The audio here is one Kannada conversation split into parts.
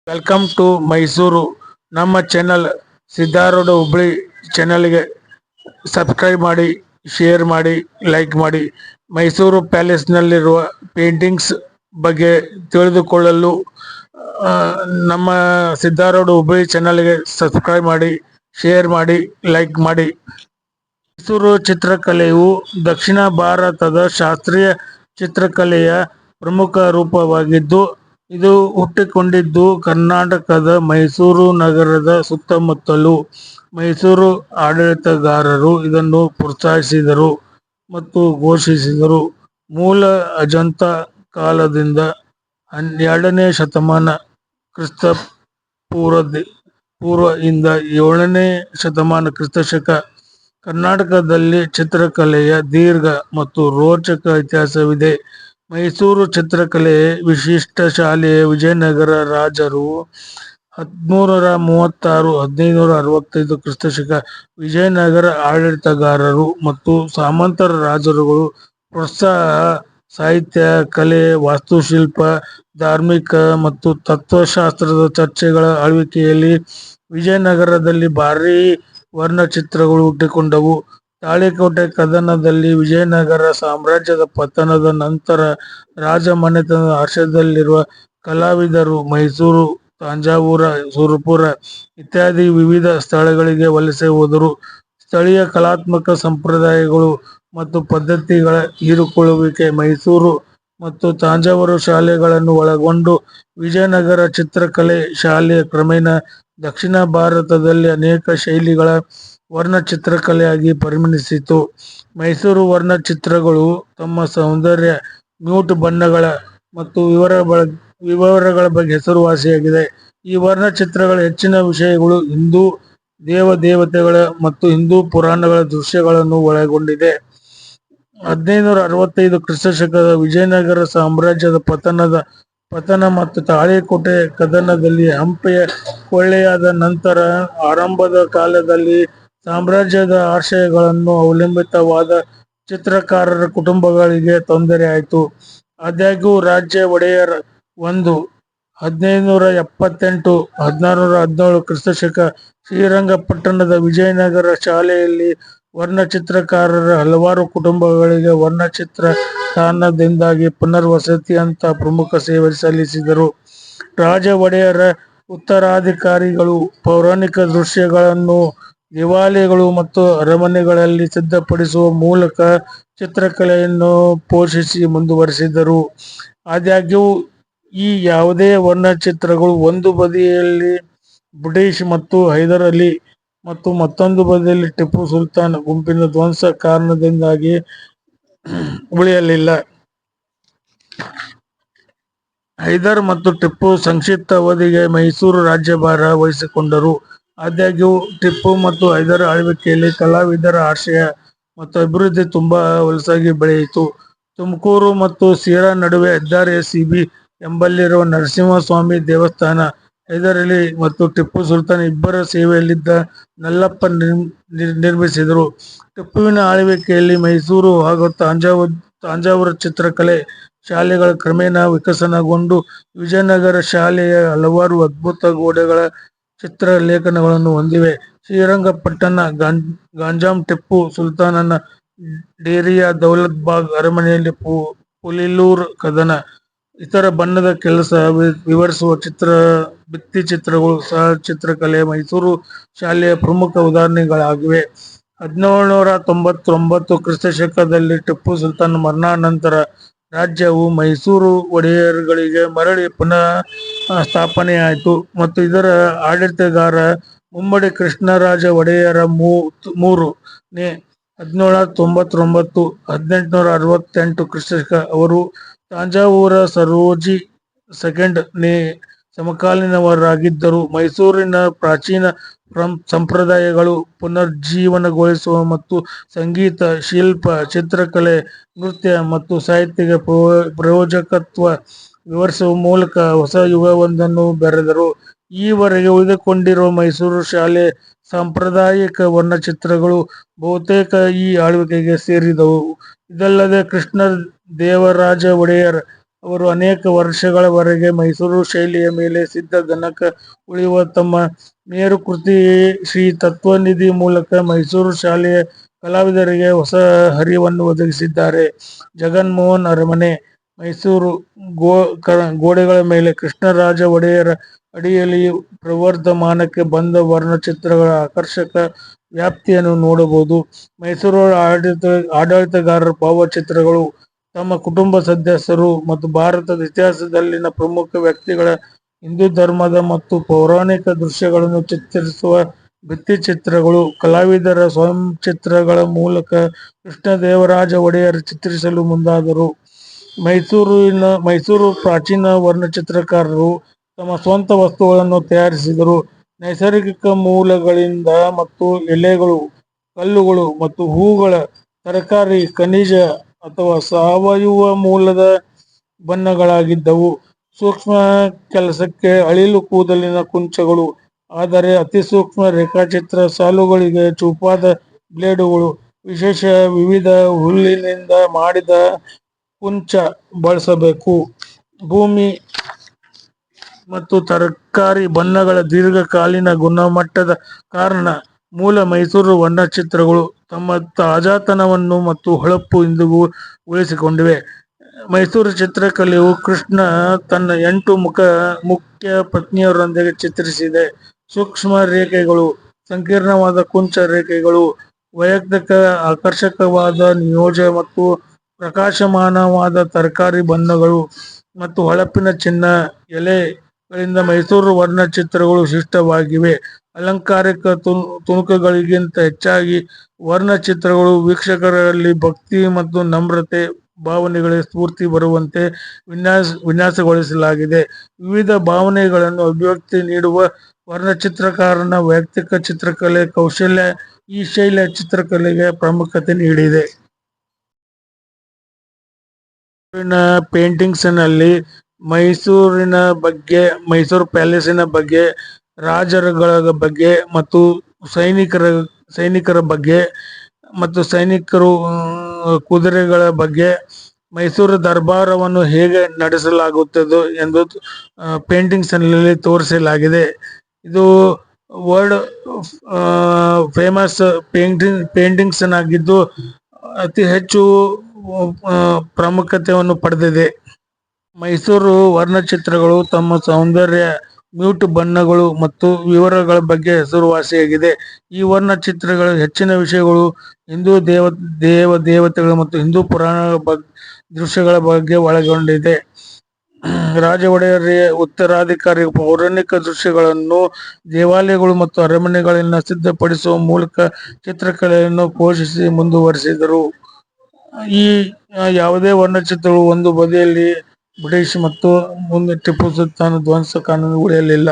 Welcome to Mysuru. ನಮ್ಮ ಚಾನಲ್ ಸಿದ್ಧಾರೂಢ ಹುಬ್ಳಿ ಚಾನಲ್ಗೆ ಸಬ್ಸ್ಕ್ರೈಬ್ ಮಾಡಿ, ಶೇರ್ ಮಾಡಿ, ಲೈಕ್ ಮಾಡಿ. ಮೈಸೂರು ಪ್ಯಾಲೇಸ್ನಲ್ಲಿರುವ ಪೇಂಟಿಂಗ್ಸ್ ಬಗ್ಗೆ ತಿಳಿದುಕೊಳ್ಳಲು ಆ, ನಮ್ಮ ಸಿದ್ಧಾರೂಢ ಹುಬ್ಳಿ ಚಾನಲ್ಗೆ ಸಬ್ಸ್ಕ್ರೈಬ್ ಮಾಡಿ, ಶೇರ್ ಮಾಡಿ, ಲೈಕ್ ಮಾಡಿ. ಮೈಸೂರು ಚಿತ್ರಕಲೆಯು ದಕ್ಷಿಣ ಭಾರತದ ಶಾಸ್ತ್ರೀಯ ಚಿತ್ರಕಲೆಯ ಪ್ರಮುಖ ರೂಪವಾಗಿದ್ದು, ಇದು ಹುಟ್ಟಿಕೊಂಡಿದ್ದು ಕರ್ನಾಟಕದ ಮೈಸೂರು ನಗರದ ಸುತ್ತಮುತ್ತಲು. ಮೈಸೂರು ಆಡಳಿತಗಾರರು ಇದನ್ನು ಪ್ರೋತ್ಸಾಹಿಸಿದರು ಮತ್ತು ಘೋಷಿಸಿದರು. ಮೂಲ ಅಜಂತ ಕಾಲದಿಂದ 12ನೇ ಶತಮಾನ ಕ್ರಿಸ್ತ ಪೂರ್ವ ಇಂದ 7ನೇ ಶತಮಾನ ಕ್ರಿಸ್ತಶಕ ಕರ್ನಾಟಕದಲ್ಲಿ ಚಿತ್ರಕಲೆಯ ದೀರ್ಘ ಮತ್ತು ರೋಚಕ ಇತಿಹಾಸವಿದೆ. ಮೈಸೂರು ಚಿತ್ರಕಲೆ ವಿಶಿಷ್ಟ ಶಾಲೆ ವಿಜಯನಗರ ರಾಜರು 1336-1565 ಕ್ರಿಸ್ತಶಕ ವಿಜಯನಗರ ಆಡಳಿತಗಾರರು ಮತ್ತು ಸಾಮಂತರ ರಾಜರುಗಳು ಪ್ರೋತ್ಸಾಹ ಸಾಹಿತ್ಯ, ಕಲೆ, ವಾಸ್ತುಶಿಲ್ಪ, ಧಾರ್ಮಿಕ ಮತ್ತು ತತ್ವಶಾಸ್ತ್ರದ ಚರ್ಚೆಗಳ ಆಳ್ವಿಕೆಯಲ್ಲಿ ವಿಜಯನಗರದಲ್ಲಿ ಭಾರೀ ವರ್ಣಚಿತ್ರಗಳು ಹುಟ್ಟಿಕೊಂಡವು. ತಾಳಿಕೋಟೆ ಕದನದಲ್ಲಿ ವಿಜಯನಗರ ಸಾಮ್ರಾಜ್ಯದ ಪತನದ ನಂತರ ರಾಜಮನೆತನದ ಆಶ್ರಯದಲ್ಲಿರುವ ಕಲಾವಿದರು ಮೈಸೂರು, ತಂಜಾವೂರ, ಸುರಪುರ ಇತ್ಯಾದಿ ವಿವಿಧ ಸ್ಥಳಗಳಿಗೆ ವಲಸೆ ಹೋದರು. ಸ್ಥಳೀಯ ಕಲಾತ್ಮಕ ಸಂಪ್ರದಾಯಗಳು ಮತ್ತು ಪದ್ಧತಿಗಳ ಹೀರಿಕೊಳ್ಳುವಿಕೆ ಮೈಸೂರು ಮತ್ತು ತಂಜಾವೂರು ಶಾಲೆಗಳನ್ನು ಒಳಗೊಂಡು ವಿಜಯನಗರ ಚಿತ್ರಕಲೆ ಶಾಲೆ ಕ್ರಮೇಣ ದಕ್ಷಿಣ ಭಾರತದಲ್ಲಿ ಅನೇಕ ಶೈಲಿಗಳ ವರ್ಣಚಿತ್ರಕಲೆಯಾಗಿ ಪರಿಣಮಿಸಿತು. ಮೈಸೂರು ವರ್ಣಚಿತ್ರಗಳು ತಮ್ಮ ಸೌಂದರ್ಯ, ಮ್ಯೂಟ್ ಬಣ್ಣಗಳ ಮತ್ತು ವಿವರಗಳ ಬಗ್ಗೆ ಹೆಸರುವಾಸಿಯಾಗಿದೆ. ಈ ವರ್ಣಚಿತ್ರಗಳ ಹೆಚ್ಚಿನ ವಿಷಯಗಳು ಹಿಂದೂ ದೇವದೇವತೆಗಳ ಮತ್ತು ಹಿಂದೂ ಪುರಾಣಗಳ ದೃಶ್ಯಗಳನ್ನು ಒಳಗೊಂಡಿದೆ. 1565 ಕ್ರಿಸ್ತಶಕದ ವಿಜಯನಗರ ಸಾಮ್ರಾಜ್ಯದ ಪತನ ಮತ್ತು ತಾಳಿಕೋಟೆ ಕದನದಲ್ಲಿ ಹಂಪೆಯ ಕೊಳ್ಳೆಯಾದ ನಂತರ ಆರಂಭದ ಕಾಲದಲ್ಲಿ ಸಾಮ್ರಾಜ್ಯದ ಆಶಯಗಳನ್ನು ಅವಲಂಬಿತವಾದ ಚಿತ್ರಕಾರರ ಕುಟುಂಬಗಳಿಗೆ ತೊಂದರೆಯಾಯಿತು. ಆದಾಗ್ಯೂ ರಾಜ್ಯ ಒಡೆಯರ್ 1578-1617 ಕ್ರಿಸ್ತಶಕ ಶ್ರೀರಂಗಪಟ್ಟಣದ ವಿಜಯನಗರ ಶಾಲೆಯಲ್ಲಿ ವರ್ಣಚಿತ್ರಕಾರರ ಹಲವಾರು ಕುಟುಂಬಗಳಿಗೆ ವರ್ಣಚಿತ್ರ ಸ್ಥಾನದಿಂದಾಗಿ ಪುನರ್ವಸತಿಯಂಥ ಪ್ರಮುಖ ಸೇವೆ ಸಲ್ಲಿಸಿದರು. ರಾಜ ಒಡೆಯರ ಉತ್ತರಾಧಿಕಾರಿಗಳು ಪೌರಾಣಿಕ ದೃಶ್ಯಗಳನ್ನು ದೇವಾಲಯಗಳು ಮತ್ತು ಅರಮನೆಗಳಲ್ಲಿ ಸಿದ್ಧಪಡಿಸುವ ಮೂಲಕ ಚಿತ್ರಕಲೆಯನ್ನು ಪೋಷಿಸಿ ಮುಂದುವರೆಸಿದರು. ಆದಾಗ್ಯೂ ಈ ಯಾವುದೇ ವರ್ಣಚಿತ್ರಗಳು ಒಂದು ಬದಿಯಲ್ಲಿ ಬ್ರಿಟಿಷ್ ಮತ್ತು ಹೈದರ್ ಅಲಿ ಮತ್ತು ಮತ್ತೊಂದು ಬದಿಯಲ್ಲಿ ಟಿಪ್ಪು ಸುಲ್ತಾನ್ ಗುಂಪಿನ ಧ್ವಂಸ ಕಾರಣದಿಂದಾಗಿ ಉಳಿಯಲಿಲ್ಲ. ಹೈದರ್ ಮತ್ತು ಟಿಪ್ಪು ಸಂಕ್ಷಿಪ್ತ ಅವಧಿಗೆ ಮೈಸೂರು ರಾಜ್ಯಭಾರ ವಹಿಸಿಕೊಂಡರು. ಆದಾಗ್ಯೂ ಟಿಪ್ಪು ಮತ್ತು ಹೈದರ್ ಆಳ್ವಿಕೆಯಲ್ಲಿ ಕಲಾವಿದರ ಆಶ್ರಯ ಮತ್ತು ಅಭಿವೃದ್ಧಿ ತುಂಬಾ ಹೊಲಸಾಗಿ ಬೆಳೆಯಿತು. ತುಮಕೂರು ಮತ್ತು ಸಿರಾ ನಡುವೆ ಹೆದ್ದಾರಿಯ ಸಿಬಿ ಎಂಬಲ್ಲಿರುವ ನರಸಿಂಹಸ್ವಾಮಿ ದೇವಸ್ಥಾನ ಹೈದರ್ ಅಲಿ ಮತ್ತು ಟಿಪ್ಪು ಸುಲ್ತಾನ್ ಇಬ್ಬರ ಸೇವೆಯಲ್ಲಿದ್ದ ನಲ್ಲಪ್ಪ ನಿರ್ಮಿಸಿದರು. ಟಿಪ್ಪುವಿನ ಆಳ್ವಿಕೆಯಲ್ಲಿ ಮೈಸೂರು ಹಾಗೂ ತಂಜಾವೂರು ಚಿತ್ರಕಲೆ ಶಾಲೆಗಳು ಕ್ರಮೇಣ ವಿಕಸನಗೊಂಡು ವಿಜಯನಗರ ಶಾಲೆಯ ಹಲವಾರು ಅದ್ಭುತ ಗೋಡೆಗಳ ಚಿತ್ರಲೇಖನಗಳನ್ನು ಹೊಂದಿವೆ. ಶ್ರೀರಂಗಪಟ್ಟಣ ಗಂಜಾಂ ಟಿಪ್ಪು ಸುಲ್ತಾನನ ಡೇರಿಯಾ ದೌಲತ್ ಬಾಗ್ ಅರಮನೆಯಲ್ಲಿ ಪುಲಿಲೂರು ಕದನ ಇತರ ಬಣ್ಣದ ಕೆಲಸ ವಿವರಿಸುವ ಭಿತ್ತಿಚಿತ್ರಗಳು ಸಹ ಚಿತ್ರಕಲೆಯ ಮೈಸೂರು ಶಾಲೆಯ ಪ್ರಮುಖ ಉದಾಹರಣೆಗಳಾಗಿವೆ. 1799 ಕ್ರಿಸ್ತಶಕದಲ್ಲಿ ಟಿಪ್ಪು ಸುಲ್ತಾನ್ ಮರಣಾನಂತರ ರಾಜ್ಯವು ಮೈಸೂರು ಒಡೆಯರ್ಗಳಿಗೆ ಮರಳಿ ಪುನಃ ಸ್ಥಾಪನೆಯಾಯಿತು ಮತ್ತು ಇದರ ಆಡಳಿತಗಾರ ಮುಮ್ಮಡಿ ಕೃಷ್ಣರಾಜ ಒಡೆಯರ 3ನೇ 1799-1868 ಕ್ರಿಸ್ತಶಕ ಅವರು ತಂಜಾವೂರ ಸರೋಜಿ II ಸಮಕಾಲೀನರಾಗಿದ್ದರು. ಮೈಸೂರಿನ ಪ್ರಾಚೀನ ಸಂಪ್ರದಾಯಗಳು ಪುನರುಜ್ಜೀವನಗೊಳಿಸುವ ಮತ್ತು ಸಂಗೀತ, ಶಿಲ್ಪ, ಚಿತ್ರಕಲೆ, ನೃತ್ಯ ಮತ್ತು ಸಾಹಿತ್ಯಕ್ಕೆ ಪ್ರಯೋಜಕತ್ವ ವಿವರಿಸುವ ಮೂಲಕ ಹೊಸ ಯುಗವೊಂದನ್ನು ಬರೆದರು. ಈವರೆಗೆ ಉಳಿದುಕೊಂಡಿರುವ ಮೈಸೂರು ಶಾಲೆ ಸಾಂಪ್ರದಾಯಿಕ ವರ್ಣಚಿತ್ರಗಳು ಬಹುತೇಕ ಈ ಆಳ್ವಿಕೆಗೆ ಸೇರಿದವು. ಇದಲ್ಲದೆ ಕೃಷ್ಣ ದೇವರಾಜ ಒಡೆಯರ್ ಅವರು ಅನೇಕ ವರ್ಷಗಳವರೆಗೆ ಮೈಸೂರು ಶೈಲಿಯ ಮೇಲೆ ಸಿದ್ಧ ಗಣಕ ಉಳಿಯುವ ತಮ್ಮ ಮೇರುಕೃತಿ ಶ್ರೀ ತತ್ವನಿಧಿ ಮೂಲಕ ಮೈಸೂರು ಶಾಲೆಯ ಕಲಾವಿದರಿಗೆ ಹೊಸ ಹರಿವನ್ನು ಒದಗಿಸಿದ್ದಾರೆ. ಜಗನ್ಮೋಹನ್ ಅರಮನೆ ಮೈಸೂರು ಗೋಡೆಗಳ ಮೇಲೆ ಕೃಷ್ಣರಾಜ ಒಡೆಯರ ಅಡಿಯಲ್ಲಿ ಪ್ರವರ್ಧಮಾನಕ್ಕೆ ಬಂದ ವರ್ಣಚಿತ್ರಗಳ ಆಕರ್ಷಕ ವ್ಯಾಪ್ತಿಯನ್ನು ನೋಡಬಹುದು. ಮೈಸೂರು ಆಡಳಿತಗಾರರ ಭಾವಚಿತ್ರಗಳು ತಮ್ಮ ಕುಟುಂಬ ಸದಸ್ಯರು ಮತ್ತು ಭಾರತದ ಇತಿಹಾಸದಲ್ಲಿನ ಪ್ರಮುಖ ವ್ಯಕ್ತಿಗಳ ಹಿಂದೂ ಧರ್ಮದ ಮತ್ತು ಪೌರಾಣಿಕ ದೃಶ್ಯಗಳನ್ನು ಚಿತ್ರಿಸುವ ಭಿತ್ತಿಚಿತ್ರಗಳು ಕಲಾವಿದರ ಸ್ವಯಂ ಚಿತ್ರಗಳ ಮೂಲಕ ಕೃಷ್ಣದೇವರಾಜ ಒಡೆಯರ್ ಚಿತ್ರಿಸಲು ಮುಂದಾದರು. ಮೈಸೂರು ಪ್ರಾಚೀನ ವರ್ಣಚಿತ್ರಕಾರರು ತಮ್ಮ ಸ್ವಂತ ವಸ್ತುಗಳನ್ನು ತಯಾರಿಸಿದರು. ನೈಸರ್ಗಿಕ ಮೂಲಗಳಿಂದ ಮತ್ತು ಎಲೆಗಳು, ಕಲ್ಲುಗಳು ಮತ್ತು ಹೂಗಳ, ತರಕಾರಿ, ಖನಿಜ ಅಥವಾ ಸಾವಯವ ಮೂಲದ ಬಣ್ಣಗಳಾಗಿದ್ದವು. ಸೂಕ್ಷ್ಮ ಕೆಲಸಕ್ಕೆ ಅಳಿಲು ಕೂದಲಿನ ಕುಂಚಗಳು, ಆದರೆ ಅತಿಸೂಕ್ಷ್ಮ ರೇಖಾಚಿತ್ರ ಸಾಲುಗಳಿಗೆ ಚೂಪಾದ ಬ್ಲೇಡುಗಳು, ವಿವಿಧ ಹುಲ್ಲಿನಿಂದ ಮಾಡಿದ ಕುಂಚ ಬಳಸಬೇಕು. ಭೂಮಿ ಮತ್ತು ತರಕಾರಿ ಬಣ್ಣಗಳ ದೀರ್ಘಕಾಲೀನ ಗುಣಮಟ್ಟದ ಕಾರಣ ಮೂಲ ಮೈಸೂರು ವರ್ಣಚಿತ್ರಗಳು ತಮ್ಮ ತಾಜಾತನವನ್ನು ಮತ್ತು ಹೊಳಪು ಇಂದಿಗೂ ಉಳಿಸಿಕೊಂಡಿವೆ. ಮೈಸೂರು ಚಿತ್ರಕಲೆಯು ಕೃಷ್ಣ ತನ್ನ 8 ಮುಖ್ಯ ಪತ್ನಿಯರೊಂದಿಗೆ ಚಿತ್ರಿಸಿದೆ. ಸೂಕ್ಷ್ಮ ರೇಖೆಗಳು, ಸಂಕೀರ್ಣವಾದ ಕುಂಚ ರೇಖೆಗಳು, ವೈಯಕ್ತಿಕ ಆಕರ್ಷಕವಾದ ನಿಯೋಜ ಮತ್ತು ಪ್ರಕಾಶಮಾನವಾದ ತರಕಾರಿ ಬಣ್ಣಗಳು ಮತ್ತು ಹೊಳಪಿನ ಚಿನ್ನ ಎಲೆಗಳಿಂದ ಮೈಸೂರು ವರ್ಣಚಿತ್ರಗಳು ವಿಶಿಷ್ಟವಾಗಿವೆ. ಅಲಂಕಾರಿಕ ತುಣುಕುಗಳಿಗಿಂತ ಹೆಚ್ಚಾಗಿ ವರ್ಣಚಿತ್ರಗಳು ವೀಕ್ಷಕರಲ್ಲಿ ಭಕ್ತಿ ಮತ್ತು ನಮ್ರತೆ ಭಾವನೆಗಳಿಗೆ ಸ್ಫೂರ್ತಿ ಬರುವಂತೆ ವಿನ್ಯಾಸಗೊಳಿಸಲಾಗಿದೆ. ವಿವಿಧ ಭಾವನೆಗಳನ್ನು ಅಭಿವ್ಯಕ್ತಿ ನೀಡುವ ವರ್ಣಚಿತ್ರಕಾರನ ವೈಯಕ್ತಿಕ ಚಿತ್ರಕಲೆ ಕೌಶಲ್ಯ ಈ ಶೈಲಿಯ ಚಿತ್ರಕಲೆಗೆ ಪ್ರಾಮುಖ್ಯತೆ ನೀಡಿದೆ. ಪೇಂಟಿಂಗ್ಸ್ನಲ್ಲಿ ಮೈಸೂರಿನ ಬಗ್ಗೆ, ಮೈಸೂರು ಪ್ಯಾಲೇಸಿನ ಬಗ್ಗೆ, ರಾಜರುಗಳ ಬಗ್ಗೆ ಮತ್ತು ಸೈನಿಕರ ಬಗ್ಗೆ ಮತ್ತು ಸೈನಿಕರು ಕುದುರೆಗಳ ಬಗ್ಗೆ, ಮೈಸೂರು ದರ್ಬಾರವನ್ನು ಹೇಗೆ ನಡೆಸಲಾಗುತ್ತದೆ ಎಂದು ಪೇಂಟಿಂಗ್ಸ್ನಲ್ಲಿ ತೋರಿಸಲಾಗಿದೆ. ಇದು ವರ್ಲ್ಡ್ ಫೇಮಸ್ ಪೇಂಟಿಂಗ್ಸ್ ಆಗಿದ್ದು ಅತಿ ಹೆಚ್ಚು ಪ್ರಾಮುಖ್ಯತೆಯನ್ನು ಪಡೆದಿದೆ. ಮೈಸೂರು ವರ್ಣಚಿತ್ರಗಳು ತಮ್ಮ ಸೌಂದರ್ಯ, ಮ್ಯೂಟ್ ಬಣ್ಣಗಳು ಮತ್ತು ವಿವರಗಳ ಬಗ್ಗೆ ಹೆಸರುವಾಸಿಯಾಗಿದೆ. ಈ ವರ್ಣಚಿತ್ರಗಳ ಹೆಚ್ಚಿನ ವಿಷಯಗಳು ಹಿಂದೂ ದೇವತೆಗಳು ಮತ್ತು ಹಿಂದೂ ಪುರಾಣ ದೃಶ್ಯಗಳ ಬಗ್ಗೆ ಒಳಗೊಂಡಿದೆ. ರಾಜ ಒಡೆಯರ್ ಉತ್ತರಾಧಿಕಾರಿ ಪೌರಾಣಿಕ ದೃಶ್ಯಗಳನ್ನು ದೇವಾಲಯಗಳು ಮತ್ತು ಅರಮನೆಗಳನ್ನು ಸಿದ್ಧಪಡಿಸುವ ಮೂಲಕ ಚಿತ್ರಕಲೆಯನ್ನು ಪೋಷಿಸಿ ಮುಂದುವರಿಸಿದರು. ಈ ಯಾವುದೇ ವರ್ಣಚಿತ್ರಗಳು ಒಂದು ಬದಿಯಲ್ಲಿ ಬ್ರಿಟಿಷ್ ಮತ್ತು ಮುಂದೆ ಟಿಪ್ಪು ಸುಲ್ತಾನ್ ಧ್ವಂಸ ಕಾನೂನು ಉಳಿಯಲಿಲ್ಲ.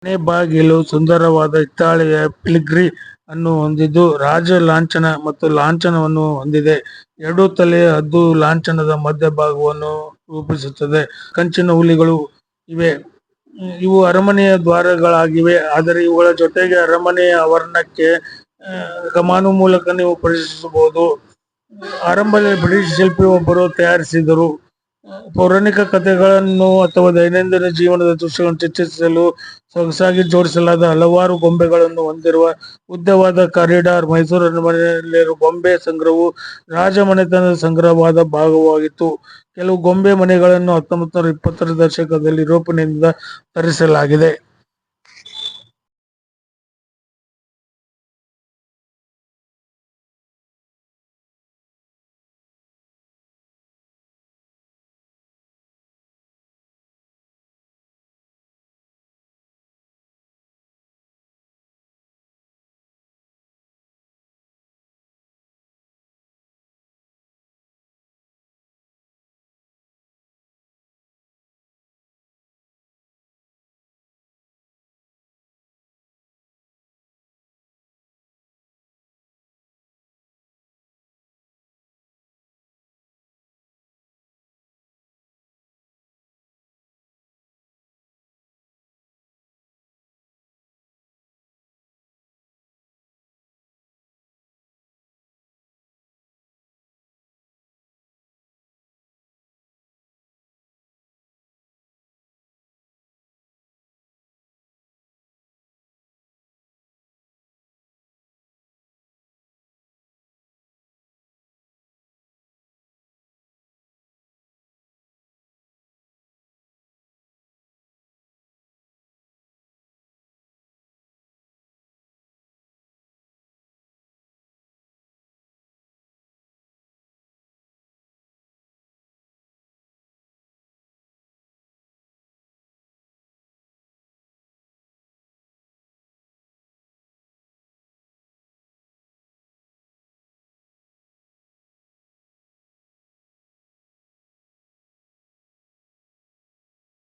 ಮನೆ ಬಾಗಿಲು ಸುಂದರವಾದ ಹಿತ್ತಾಳೆಯ ಫಿಲಿಗ್ರಿ ಅನ್ನು ಹೊಂದಿದ್ದು ರಾಜ ಲಾಂಛನ ಮತ್ತು ಲಾಂಛನವನ್ನು ಹೊಂದಿದೆ. 2 ತಲೆಯ ಹದ್ದು ಲಾಂಛನದ ಮಧ್ಯಭಾಗವನ್ನು ರೂಪಿಸುತ್ತದೆ. ಕಂಚಿನ ಹುಲಿಗಳು ಇವೆ. ಇವು ಅರಮನೆಯ ದ್ವಾರಗಳಾಗಿವೆ, ಆದರೆ ಇವುಗಳ ಜೊತೆಗೆ ಅರಮನೆಯ ಆವರಣಕ್ಕೆ ಕಮಾನು ಮೂಲಕ ನೀವು ಪ್ರವೇಶಿಸಬಹುದು. ಆರಂಭದಲ್ಲಿ ಬ್ರಿಟಿಷ್ ಶಿಲ್ಪಿ ಒಬ್ಬರು ತಯಾರಿಸಿದರು. ಪೌರಾಣಿಕ ಕಥೆಗಳನ್ನು ಅಥವಾ ದೈನಂದಿನ ಜೀವನದ ದೃಶ್ಯಗಳನ್ನು ಚಿತ್ರಿಸಲು ಸೊಗಸಾಗಿ ಜೋಡಿಸಲಾದ ಹಲವಾರು ಗೊಂಬೆಗಳನ್ನು ಹೊಂದಿರುವ ಉದ್ದವಾದ ಕಾರಿಡಾರ್. ಮೈಸೂರು ಅರಮನೆಯಲ್ಲಿರುವ ಗೊಂಬೆ ಸಂಗ್ರಹವು ರಾಜಮನೆತನದ ಸಂಗ್ರಹವಾದ ಭಾಗವಾಗಿತ್ತು. ಕೆಲವು ಗೊಂಬೆ ಮನೆಗಳನ್ನು 1920ರ ದಶಕದಲ್ಲಿ ಯುರೋಪಿನಿಂದ ತರಿಸಲಾಗಿದೆ.